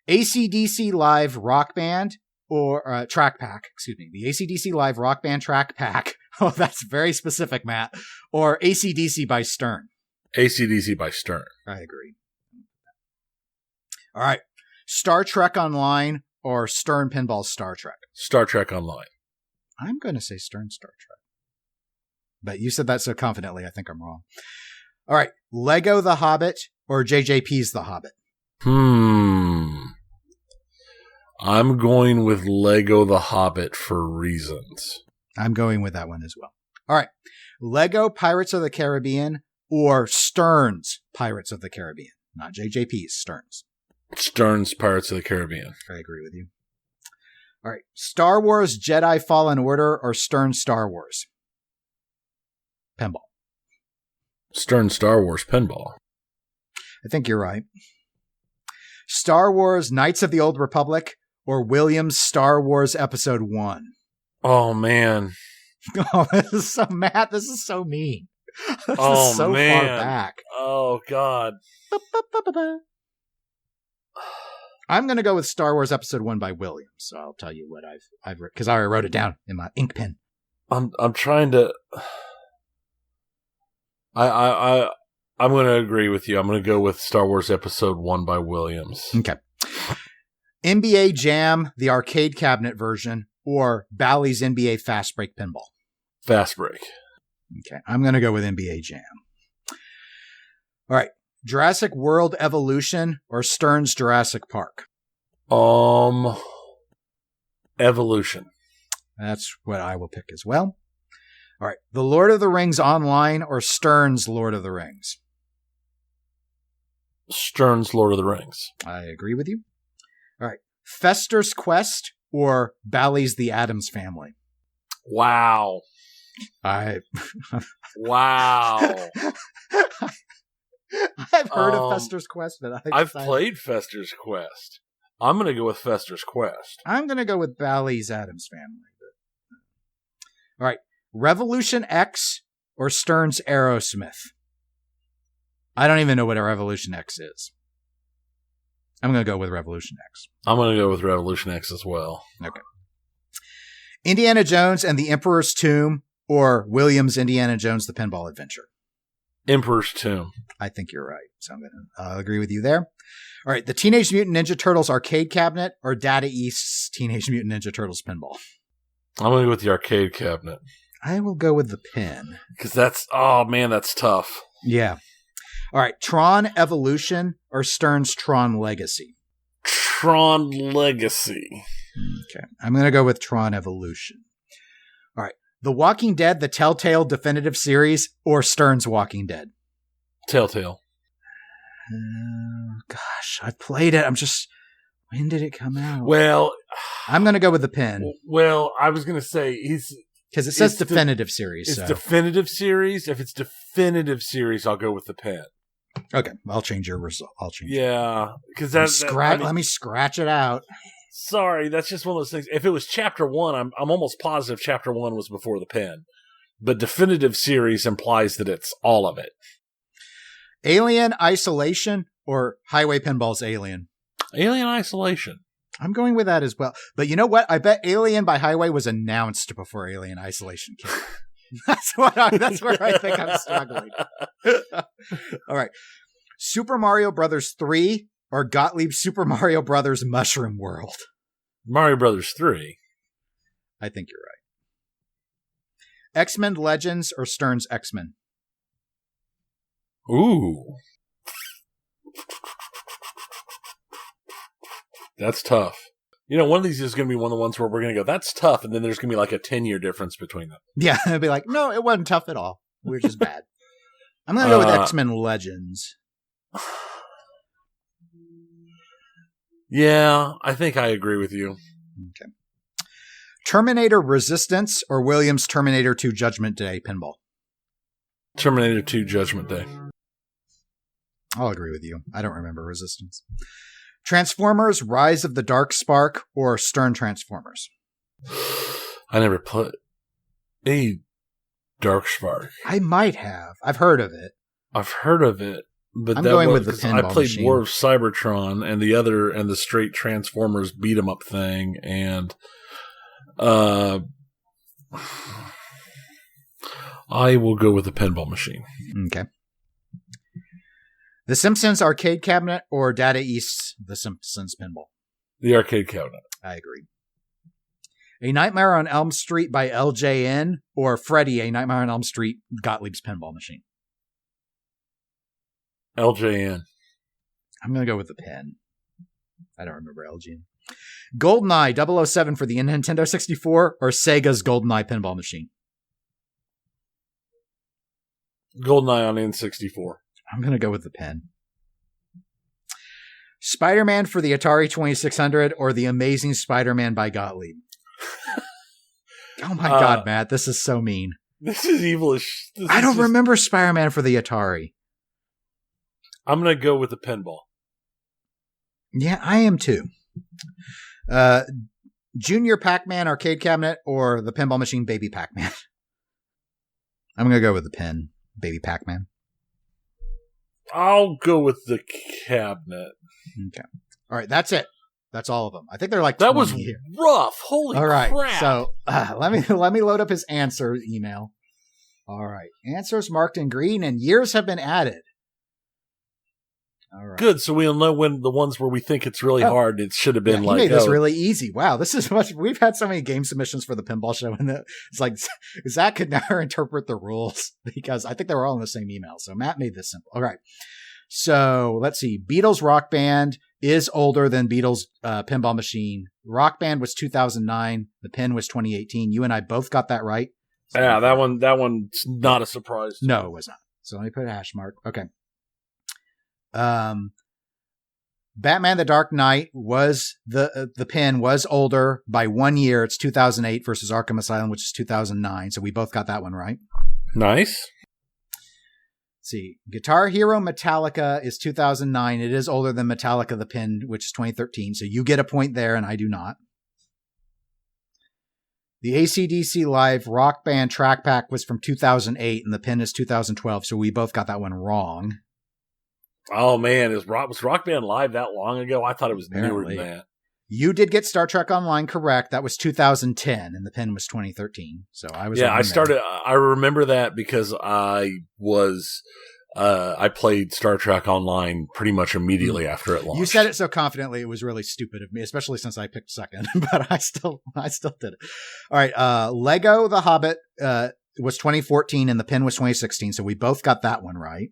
[SPEAKER 2] AC/DC Live Rock Band or Track Pack, excuse me. The AC/DC Live Rock Band Track Pack. Oh, that's very specific, Matt. Or AC/DC by Stern.
[SPEAKER 1] AC/DC by Stern.
[SPEAKER 2] I agree. All right. Star Trek Online or Stern Pinball Star Trek?
[SPEAKER 1] Star Trek Online.
[SPEAKER 2] I'm going to say Stern Star Trek. But you said that so confidently, I think I'm wrong. All right. Lego The Hobbit or JJP's The Hobbit?
[SPEAKER 1] I'm going with Lego The Hobbit for reasons.
[SPEAKER 2] I'm going with that one as well. All right. Lego Pirates of the Caribbean or Stern's Pirates of the Caribbean? Not JJP's, Stern's.
[SPEAKER 1] Stern's Pirates of the Caribbean.
[SPEAKER 2] I agree with you. All right. Star Wars Jedi Fallen Order or Stern Star Wars? Pinball.
[SPEAKER 1] Stern Star Wars Pinball.
[SPEAKER 2] I think you're right. Star Wars Knights of the Old Republic or Williams Star Wars Episode 1?
[SPEAKER 1] Oh, man.
[SPEAKER 2] Oh, this is so Matt. This is so mean. This
[SPEAKER 1] is
[SPEAKER 2] so
[SPEAKER 1] man.
[SPEAKER 2] Far back.
[SPEAKER 1] Oh, God.
[SPEAKER 2] I'm going to go with Star Wars Episode 1 by Williams. So I'll tell you what I've written, because I already wrote it down in my ink pen.
[SPEAKER 1] I'm trying to. I'm going to agree with you. I'm going to go with Star Wars Episode 1 by Williams.
[SPEAKER 2] Okay. NBA Jam, the arcade cabinet version, or Bally's NBA Fast Break Pinball?
[SPEAKER 1] Fast Break.
[SPEAKER 2] Okay. I'm going to go with NBA Jam. All right. Jurassic World Evolution or Stern's Jurassic Park?
[SPEAKER 1] Evolution.
[SPEAKER 2] That's what I will pick as well. All right. The Lord of the Rings Online or Stern's Lord of the Rings?
[SPEAKER 1] Stern's Lord of the Rings.
[SPEAKER 2] I agree with you. All right. Fester's Quest or Bally's The Addams Family?
[SPEAKER 1] Wow. Wow.
[SPEAKER 2] I've heard of Fester's Quest, but
[SPEAKER 1] I've played Fester's Quest. I'm going to go with Fester's Quest.
[SPEAKER 2] I'm going to go with Bally's Addams Family. All right. Revolution X or Stern's Aerosmith? I don't even know what a Revolution X is. I'm going to go with Revolution X.
[SPEAKER 1] I'm going to go with Revolution X as well.
[SPEAKER 2] Okay. Indiana Jones and the Emperor's Tomb or Williams' Indiana Jones, the Pinball Adventure?
[SPEAKER 1] Emperor's Tomb.
[SPEAKER 2] I think you're right. So I'm going to agree with you there. All right. The Teenage Mutant Ninja Turtles arcade cabinet or Data East's Teenage Mutant Ninja Turtles pinball?
[SPEAKER 1] I'm going to go with the arcade cabinet.
[SPEAKER 2] I will go with the pin.
[SPEAKER 1] Because that's tough.
[SPEAKER 2] Yeah. All right. Tron Evolution or Stern's Tron Legacy?
[SPEAKER 1] Tron Legacy.
[SPEAKER 2] Okay. I'm going to go with Tron Evolution. All right. The Walking Dead, the Telltale Definitive Series, or Stern's Walking Dead?
[SPEAKER 1] Telltale.
[SPEAKER 2] Gosh, I played it. When did it come out?
[SPEAKER 1] Well,
[SPEAKER 2] I'm going to go with the pin.
[SPEAKER 1] Well, I was going to say
[SPEAKER 2] because it says Definitive Series.
[SPEAKER 1] It's Definitive Series. If it's Definitive Series, I'll go with the pin.
[SPEAKER 2] Okay, I'll change your result. I'll change.
[SPEAKER 1] Yeah, because
[SPEAKER 2] let me scratch it out.
[SPEAKER 1] Sorry, that's just one of those things. If it was Chapter 1, I'm almost positive Chapter 1 was before the pen. But Definitive Series implies that it's all of it.
[SPEAKER 2] Alien Isolation or Highway Pinball's Alien?
[SPEAKER 1] Alien Isolation.
[SPEAKER 2] I'm going with that as well. But you know what? I bet Alien by Highway was announced before Alien Isolation came out. That's where I think I'm struggling. All right. Super Mario Brothers 3 or Gottlieb's Super Mario Brothers Mushroom World?
[SPEAKER 1] Mario Brothers 3.
[SPEAKER 2] I think you're right. X-Men Legends or Stern's X-Men?
[SPEAKER 1] Ooh. That's tough. You know, one of these is going to be one of the ones where we're going to go, that's tough, and then there's going to be like a 10-year difference between them.
[SPEAKER 2] Yeah, it'd be like, no, it wasn't tough at all. We're just bad. I'm going to go with X-Men Legends.
[SPEAKER 1] Yeah, I think I agree with you.
[SPEAKER 2] Okay. Terminator Resistance or Williams Terminator 2 Judgment Day pinball?
[SPEAKER 1] Terminator 2 Judgment Day.
[SPEAKER 2] I'll agree with you. I don't remember Resistance. Transformers Rise of the Dark Spark or Stern Transformers?
[SPEAKER 1] I never put a Dark Spark.
[SPEAKER 2] I might have. I've heard of it.
[SPEAKER 1] But
[SPEAKER 2] I'm going with the pinball
[SPEAKER 1] I played
[SPEAKER 2] machine.
[SPEAKER 1] War of Cybertron and the straight Transformers beat 'em up thing, and I will go with the pinball machine.
[SPEAKER 2] Okay. The Simpsons arcade cabinet or Data East's The Simpsons pinball?
[SPEAKER 1] The arcade cabinet.
[SPEAKER 2] I agree. A Nightmare on Elm Street by LJN or Freddy, A Nightmare on Elm Street, Gottlieb's pinball machine?
[SPEAKER 1] LJN.
[SPEAKER 2] I'm going to go with the pen. I don't remember LJN. GoldenEye 007 for the Nintendo 64 or Sega's GoldenEye pinball machine?
[SPEAKER 1] GoldenEye on N64.
[SPEAKER 2] I'm going to go with the pen. Spider-Man for the Atari 2600 or The Amazing Spider-Man by Gottlieb? Oh my God, Matt, this is so mean.
[SPEAKER 1] This is evil.
[SPEAKER 2] I don't remember Spider-Man for the Atari.
[SPEAKER 1] I'm going to go with the pinball.
[SPEAKER 2] Yeah, I am too. Junior Pac-Man arcade cabinet or the pinball machine Baby Pac-Man? I'm going to go with the pen, Baby Pac-Man.
[SPEAKER 1] I'll go with the cabinet.
[SPEAKER 2] Okay. All right, that's it. That's all of them. I think they're like
[SPEAKER 1] 20 that was
[SPEAKER 2] here.
[SPEAKER 1] rough. Holy
[SPEAKER 2] all right,
[SPEAKER 1] crap.
[SPEAKER 2] So let me load up his answer email. All right. Answers marked in green and years have been added. All right.
[SPEAKER 1] Good. So we'll know when the ones where we think it's really hard, it should have been
[SPEAKER 2] he made this really easy. Wow. This is much. We've had so many game submissions for the pinball show, and it's like Zach could never interpret the rules because I think they were all in the same email. So Matt made this simple. All right. So let's see. Beatles Rock Band is older than Beatles Pinball Machine. Rock Band was 2009. The pin was 2018. You and I both got that right.
[SPEAKER 1] So yeah, that one's not a surprise.
[SPEAKER 2] No, it was not. So let me put a hash mark. Okay. Batman: The Dark Knight was the pin was older by 1 year. It's 2008 versus Arkham Asylum, which is 2009. So we both got that one right.
[SPEAKER 1] Nice.
[SPEAKER 2] Let's see. Guitar Hero Metallica is 2009. It is older than Metallica the Pin, which is 2013. So you get a point there, and I do not. The AC/DC Live Rock Band Track Pack was from 2008, and the pin is 2012. So we both got that one wrong.
[SPEAKER 1] Oh man, was Rock Band Live that long ago? I thought it was newer than that.
[SPEAKER 2] You did get Star Trek Online correct. That was 2010, and the pin was 2013. So I was.
[SPEAKER 1] Yeah, I remember that because I played Star Trek Online pretty much immediately after it launched.
[SPEAKER 2] You said it so confidently; it was really stupid of me, especially since I picked second. But I still did it. All right, Lego The Hobbit was 2014, and the pin was 2016. So we both got that one right.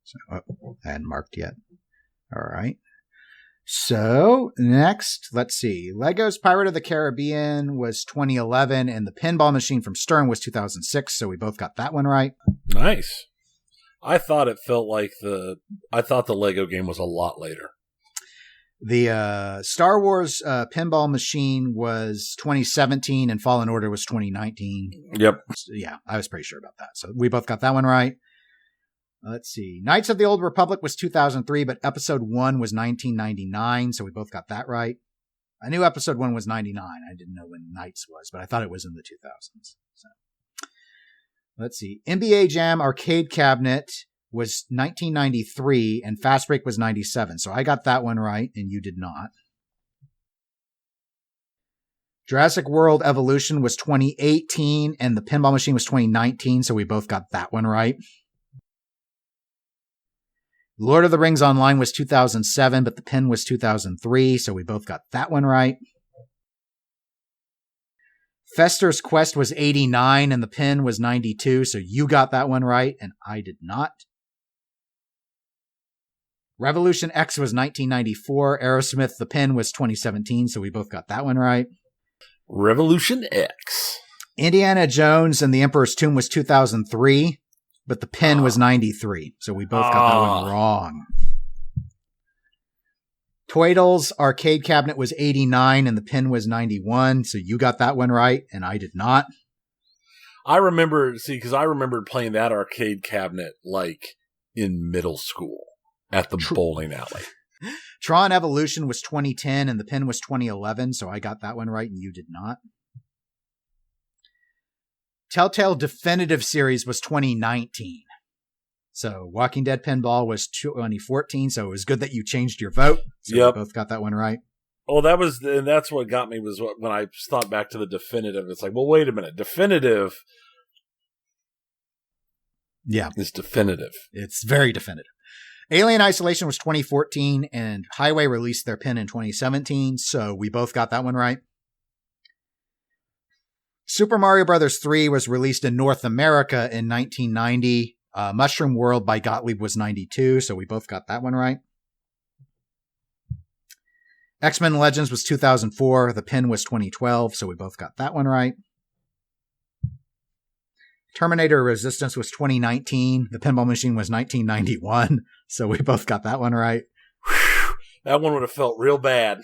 [SPEAKER 2] So I hadn't marked yet. All right. So next, let's see. Lego's Pirate of the Caribbean was 2011, and the Pinball Machine from Stern was 2006. So we both got that one right.
[SPEAKER 1] Nice. I thought the Lego game was a lot later.
[SPEAKER 2] The Star Wars Pinball Machine was 2017, and Fallen Order was 2019.
[SPEAKER 1] Yep.
[SPEAKER 2] Yeah, I was pretty sure about that. So we both got that one right. Let's see. Knights of the Old Republic was 2003, but episode 1 was 1999, so we both got that right. I knew episode 1 was 99. I didn't know when Knights was, but I thought it was in the 2000s. So. Let's see. NBA Jam Arcade Cabinet was 1993, and Fast Break was 97, so I got that one right, and you did not. Jurassic World Evolution was 2018, and the Pinball Machine was 2019, so we both got that one right. Lord of the Rings Online was 2007, but the pin was 2003, so we both got that one right. Fester's Quest was 89, and the pin was 92, so you got that one right, and I did not. Revolution X was 1994, Aerosmith, the pin was 2017, so we both got that one right.
[SPEAKER 1] Revolution X.
[SPEAKER 2] Indiana Jones and the Emperor's Tomb was 2003. But the pin was 93, so we both got that one wrong. Toidle's Arcade Cabinet was 89, and the pin was 91, so you got that one right, and I did not.
[SPEAKER 1] I remember playing that arcade cabinet, like, in middle school at the bowling alley.
[SPEAKER 2] Tron Evolution was 2010, and the pin was 2011, so I got that one right, and you did not. Telltale Definitive Series was 2019. So Walking Dead Pinball was 2014, so it was good that you changed your vote. So
[SPEAKER 1] yep.
[SPEAKER 2] We both got that one right.
[SPEAKER 1] Oh, that's what got me was when I thought back to the definitive. It's like, well, wait a minute. Definitive.
[SPEAKER 2] Yeah.
[SPEAKER 1] Is definitive.
[SPEAKER 2] It's very definitive. Alien Isolation was 2014, and Highway released their pin in 2017, so we both got that one right. Super Mario Bros. 3 was released in North America in 1990. Mushroom World by Gottlieb was 92, so we both got that one right. X-Men Legends was 2004. The pin was 2012, so we both got that one right. Terminator Resistance was 2019. The Pinball Machine was 1991, so we both got that one right.
[SPEAKER 1] Whew, that one would have felt real bad.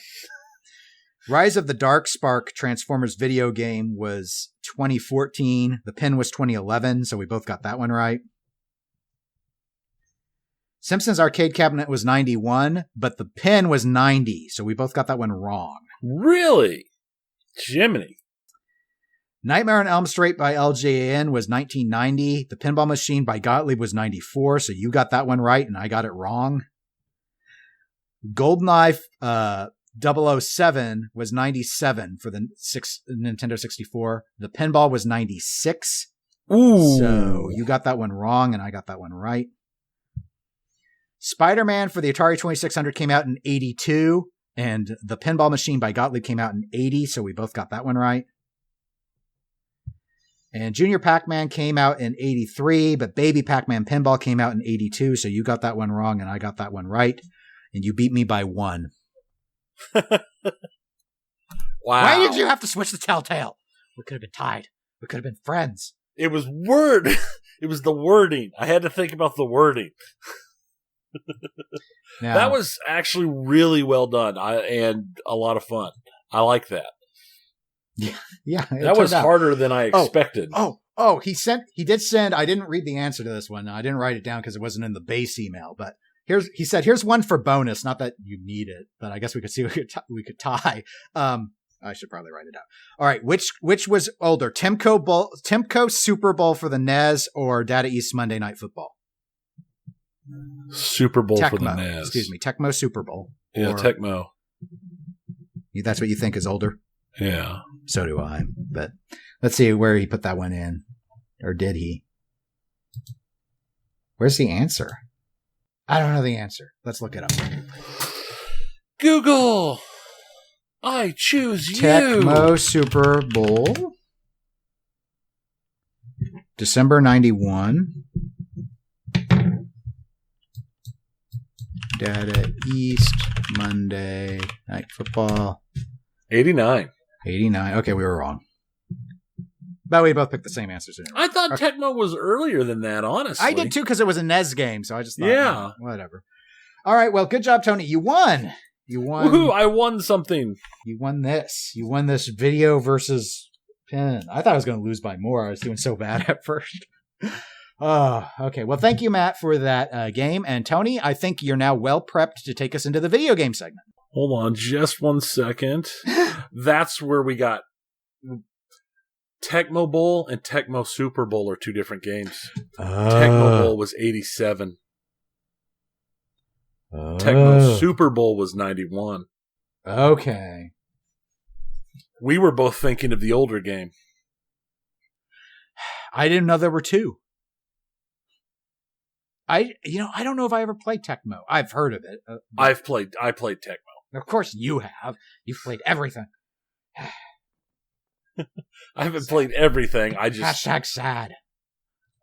[SPEAKER 2] Rise of the Dark Spark Transformers video game was 2014. The pin was 2011, so we both got that one right. Simpsons Arcade Cabinet was 91, but the pin was 90, so we both got that one wrong.
[SPEAKER 1] Really? Jiminy.
[SPEAKER 2] Nightmare on Elm Street by LJN was 1990. The Pinball Machine by Gottlieb was 94, so you got that one right, and I got it wrong. GoldenEye 007 was 97 for the Nintendo 64. The Pinball was 96.
[SPEAKER 1] Ooh.
[SPEAKER 2] So you got that one wrong, and I got that one right. Spider-Man for the Atari 2600 came out in 82, and the Pinball Machine by Gottlieb came out in 80, so we both got that one right. And Junior Pac-Man came out in 83, but Baby Pac-Man Pinball came out in 82, so you got that one wrong, and I got that one right. And you beat me by 1.
[SPEAKER 1] Wow.
[SPEAKER 2] Why did you have to switch the Telltale? We could have been tied. We could have been friends.
[SPEAKER 1] It was It was the wording. I had to think about the wording.
[SPEAKER 2] Now,
[SPEAKER 1] That was actually really well done and a lot of fun. I like that.
[SPEAKER 2] yeah,
[SPEAKER 1] That was harder than I expected.
[SPEAKER 2] He did send, I didn't read the answer to this one. I didn't write it down because it wasn't in the base email, but he said, here's one for bonus. Not that you need it, but I guess we could see we could tie. I should probably write it out. All right. Which was older? Timco Super Bowl for the NES or Data East Monday Night Football?
[SPEAKER 1] Super Bowl
[SPEAKER 2] Tecmo,
[SPEAKER 1] for the NES.
[SPEAKER 2] Excuse me. Tecmo Super Bowl.
[SPEAKER 1] Yeah, Tecmo.
[SPEAKER 2] That's what you think is older?
[SPEAKER 1] Yeah.
[SPEAKER 2] So do I. But let's see where he put that one in. Or did he? Where's the answer? I don't know the answer. Let's look it up.
[SPEAKER 1] Google. I choose you.
[SPEAKER 2] Tecmo Super Bowl. December 91. Data East Monday Night Football.
[SPEAKER 1] 89.
[SPEAKER 2] 89. Okay, we were wrong. But we both picked the same answers. Anyway.
[SPEAKER 1] I thought Tecmo was earlier than that, honestly.
[SPEAKER 2] I did too, because it was a NES game, so I just thought, whatever. All right, well, good job, Tony. You won.
[SPEAKER 1] Woohoo, I won something.
[SPEAKER 2] You won this. You won this video versus pin. I thought I was going to lose by more. I was doing so bad at first. Oh, okay. Well, thank you, Matt, for that game. And Tony, I think you're now well prepped to take us into the video game segment.
[SPEAKER 1] Hold on just 1 second. That's where we got Tecmo Bowl and Tecmo Super Bowl are two different games. Tecmo Bowl was 87. Tecmo Super Bowl was 91.
[SPEAKER 2] Okay.
[SPEAKER 1] We were both thinking of the older game.
[SPEAKER 2] I didn't know there were two. I don't know if I ever played Tecmo. I've heard of it.
[SPEAKER 1] I played Tecmo.
[SPEAKER 2] Of course you have. You've played everything.
[SPEAKER 1] I haven't played everything. I just
[SPEAKER 2] sad.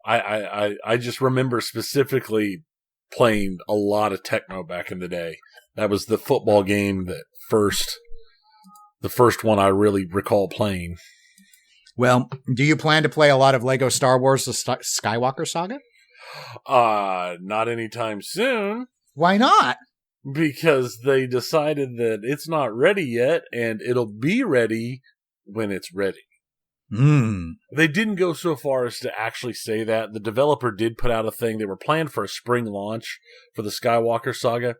[SPEAKER 1] I just remember specifically playing a lot of Tecmo back in the day. That was the football game the first one I really recall playing.
[SPEAKER 2] Well, do you plan to play a lot of Lego Star Wars: The Skywalker Saga?
[SPEAKER 1] Not anytime soon.
[SPEAKER 2] Why not?
[SPEAKER 1] Because they decided that it's not ready yet, and it'll be ready when it's ready. They didn't go so far as to actually say that. The developer did put out a thing. They were planned for a spring launch for the Skywalker Saga,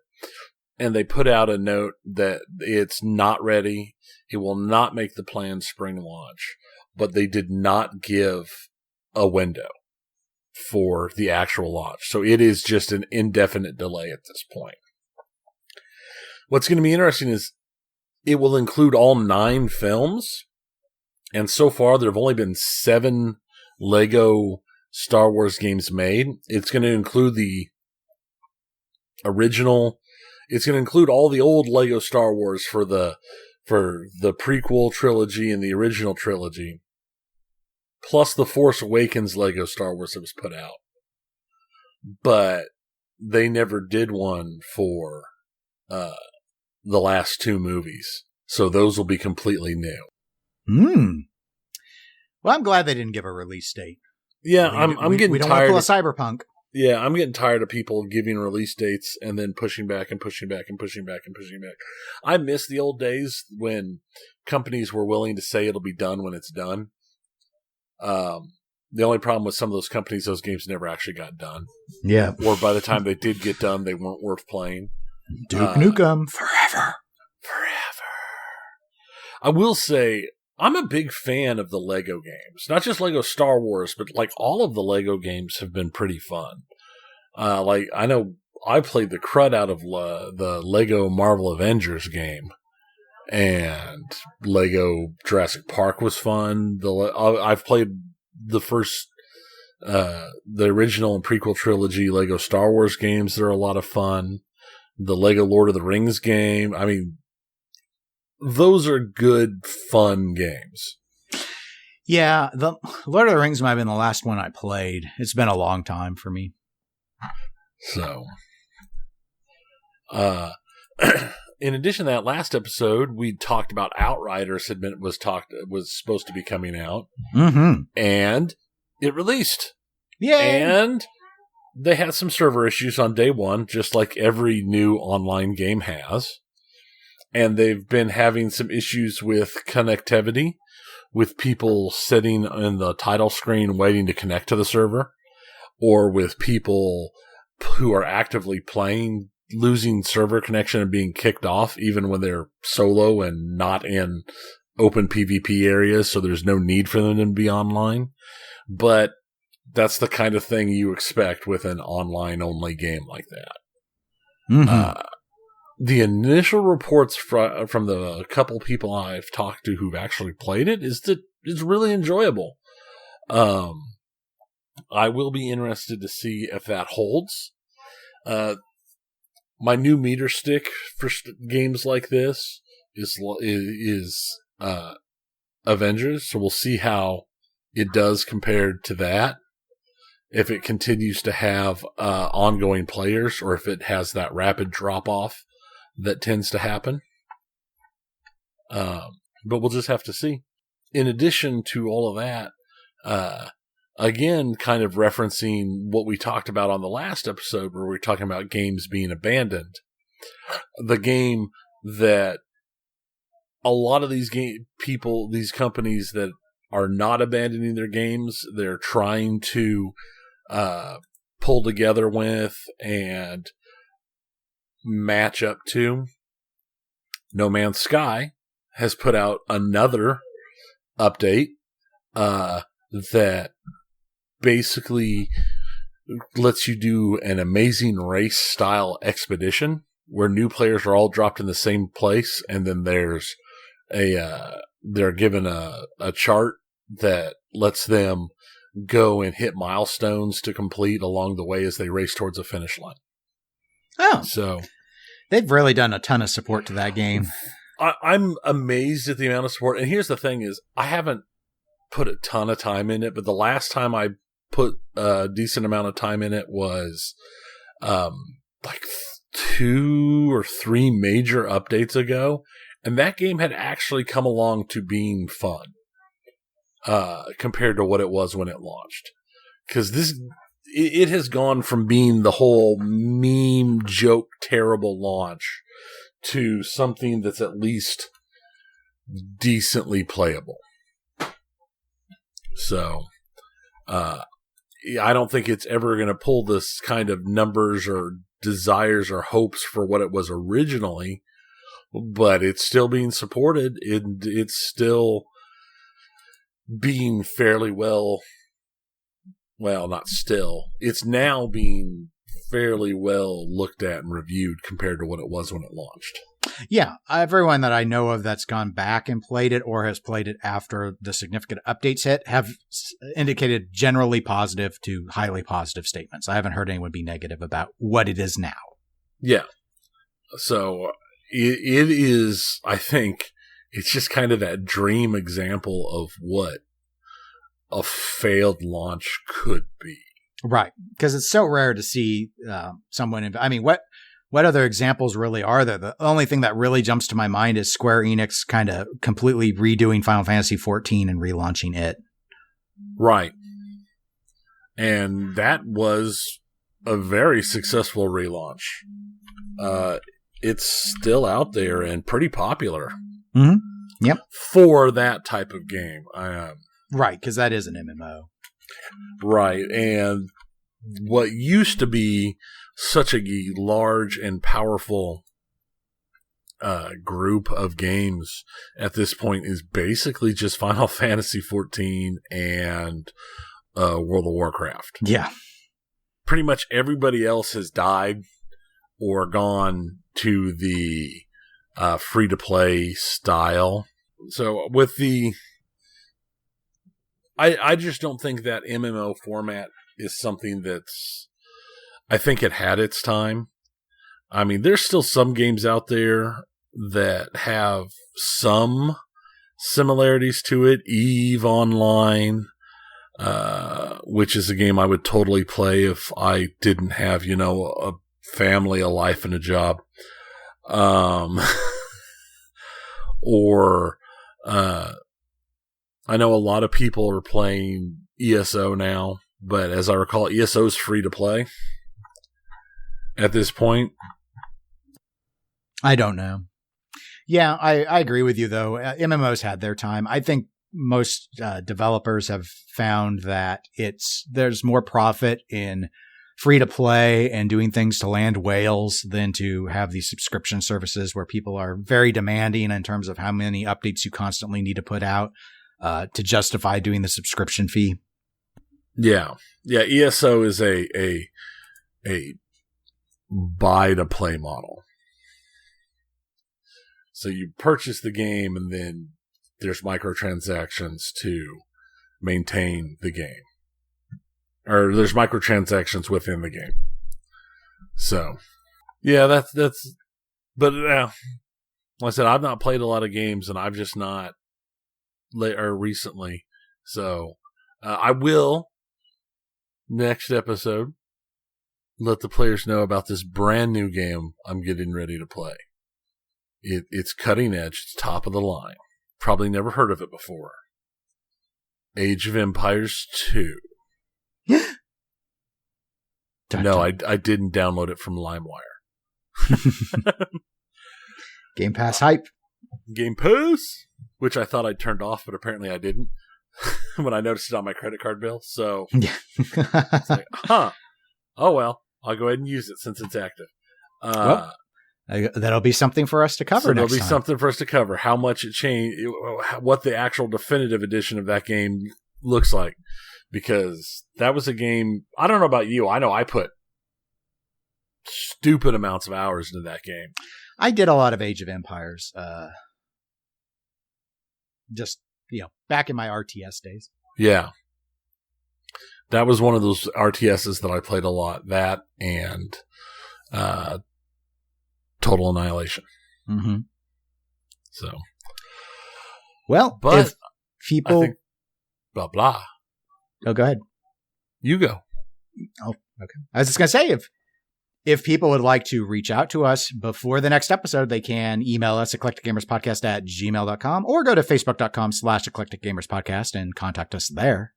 [SPEAKER 1] and they put out a note that it's not ready. It will not make the planned spring launch, but they did not give a window for the actual launch. So it is just an indefinite delay at this point. What's going to be interesting is it will include all 9 films. And so far, there have only been 7 Lego Star Wars games made. It's going to include the original. It's going to include all the old Lego Star Wars for the prequel trilogy and the original trilogy, plus the Force Awakens Lego Star Wars that was put out. But they never did one for the last 2 movies. So those will be completely new.
[SPEAKER 2] Well, I'm glad they didn't give a release date.
[SPEAKER 1] Yeah, I'm getting tired.
[SPEAKER 2] We don't want to pull a Cyberpunk.
[SPEAKER 1] Yeah, I'm getting tired of people giving release dates and then pushing back and pushing back and pushing back and pushing back. I miss the old days when companies were willing to say it'll be done when it's done. The only problem with some of those companies, those games never actually got done.
[SPEAKER 2] Yeah.
[SPEAKER 1] Or by the time they did get done, they weren't worth playing.
[SPEAKER 2] Duke Nukem. Forever.
[SPEAKER 1] I will say, I'm a big fan of the Lego games. Not just Lego Star Wars, but like all of the Lego games have been pretty fun. Like I know I played the crud out of the Lego Marvel Avengers game, and Lego Jurassic Park was fun. I've played the first, the original and prequel trilogy Lego Star Wars games. They're a lot of fun. The Lego Lord of the Rings game. I mean, those are good, fun games.
[SPEAKER 2] Yeah, the Lord of the Rings might have been the last one I played. It's been a long time for me.
[SPEAKER 1] So, in addition to that, last episode we talked about Outriders was supposed to be coming out, and it released.
[SPEAKER 2] Yeah,
[SPEAKER 1] and they had some server issues on day one, just like every new online game has. And they've been having some issues with connectivity, with people sitting in the title screen waiting to connect to the server, or with people who are actively playing losing server connection and being kicked off even when they're solo and not in open PvP areas, so there's no need for them to be online. But that's the kind of thing you expect with an online-only game like that.
[SPEAKER 2] Mm-hmm.
[SPEAKER 1] The initial reports from the couple people I've talked to who've actually played it is that it's really enjoyable. I will be interested to see if that holds. My new meter stick for games like this is Avengers, so we'll see how it does compared to that. If it continues to have ongoing players, or if it has that rapid drop-off that tends to happen. But we'll just have to see. In addition to all of that, again, kind of referencing what we talked about on the last episode where we were talking about games being abandoned. The game that a lot of these these companies that are not abandoning their games, they're trying to pull together with and match up to. No Man's Sky has put out another update that basically lets you do an amazing race style expedition where new players are all dropped in the same place, and then there's they're given a chart that lets them go and hit milestones to complete along the way as they race towards a finish line.
[SPEAKER 2] Oh,
[SPEAKER 1] so
[SPEAKER 2] they've really done a ton of support to that game.
[SPEAKER 1] I'm amazed at the amount of support. And here's the thing is, I haven't put a ton of time in it, but the last time I put a decent amount of time in it was like 2 or 3 major updates ago. And that game had actually come along to being fun compared to what it was when it launched. Because it has gone from being the whole meme joke terrible launch to something that's at least decently playable. So, I don't think it's ever going to pull this kind of numbers or desires or hopes for what it was originally, but it's still being supported. It's still being fairly well, not still. It's now being fairly well looked at and reviewed compared to what it was when it launched.
[SPEAKER 2] Yeah, everyone that I know of that's gone back and played it or has played it after the significant updates hit have indicated generally positive to highly positive statements. I haven't heard anyone be negative about what it is now.
[SPEAKER 1] Yeah. So it is, I think, it's just kind of that dream example of what a failed launch could be.
[SPEAKER 2] Right. Because it's so rare to see someone. I mean, what other examples really are there? The only thing that really jumps to my mind is Square Enix kind of completely redoing Final Fantasy XIV and relaunching it.
[SPEAKER 1] Right. And that was a very successful relaunch. It's still out there and pretty popular.
[SPEAKER 2] Mm-hmm. Yep.
[SPEAKER 1] For that type of game.
[SPEAKER 2] Right, because that is an MMO.
[SPEAKER 1] Right. And what used to be such a large and powerful group of games at this point is basically just Final Fantasy XIV and World of Warcraft.
[SPEAKER 2] Yeah.
[SPEAKER 1] Pretty much everybody else has died or gone to the free-to-play style. So with I just don't think that MMO format is something that's, I think it had its time. I mean, there's still some games out there that have some similarities to it. EVE Online, which is a game I would totally play if I didn't have, a family, a life, and a job. Or, I know a lot of people are playing ESO now, But as I recall, ESO is free to play at this point.
[SPEAKER 2] I don't know. Yeah, I agree with you, though. MMOs had their time. I think most developers have found that there's more profit in free to play and doing things to land whales than to have these subscription services where people are very demanding in terms of how many updates you constantly need to put out to justify doing the subscription fee.
[SPEAKER 1] Yeah. ESO is a buy to play model. So you purchase the game and then there's microtransactions to maintain the game. Or there's microtransactions within the game. So, yeah, that's, but like I said, I've not played a lot of games and I've just not recently. So, I will next episode let the players know about this brand new game I'm getting ready to play. It's cutting edge. It's top of the line. Probably never heard of it before. Age of Empires 2. No, I didn't download it from LimeWire.
[SPEAKER 2] Game Pass hype.
[SPEAKER 1] Game Pass, which I thought I'd turned off, but apparently I didn't when I noticed it on my credit card bill. So, it's like, oh well, I'll go ahead and use it since it's active.
[SPEAKER 2] That'll be something for us to cover next time.
[SPEAKER 1] That'll be something for us to cover. How much it changed, what the actual definitive edition of that game looks like. Because that was a game, I don't know about you, I know I put stupid amounts of hours into that game.
[SPEAKER 2] I did a lot of Age of Empires, just, back in my RTS days.
[SPEAKER 1] Yeah. That was one of those RTSs that I played a lot. That and Total Annihilation.
[SPEAKER 2] Mm-hmm.
[SPEAKER 1] So.
[SPEAKER 2] Well,
[SPEAKER 1] but
[SPEAKER 2] if people...
[SPEAKER 1] blah, blah.
[SPEAKER 2] Oh, go ahead.
[SPEAKER 1] You go.
[SPEAKER 2] Oh, okay. I was just going to say, if people would like to reach out to us before the next episode, they can email us eclecticgamerspodcast@gmail.com or go to facebook.com/eclecticgamerspodcast and contact us there.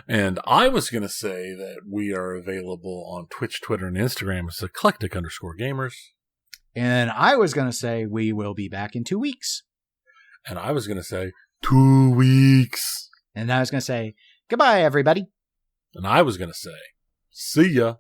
[SPEAKER 1] And I was going to say that we are available on Twitch, Twitter, and Instagram as eclectic_gamers.
[SPEAKER 2] And I was going to say we will be back in 2 weeks.
[SPEAKER 1] And I was going to say 2 weeks.
[SPEAKER 2] And I was going to say goodbye, everybody.
[SPEAKER 1] And I was going to say, see ya.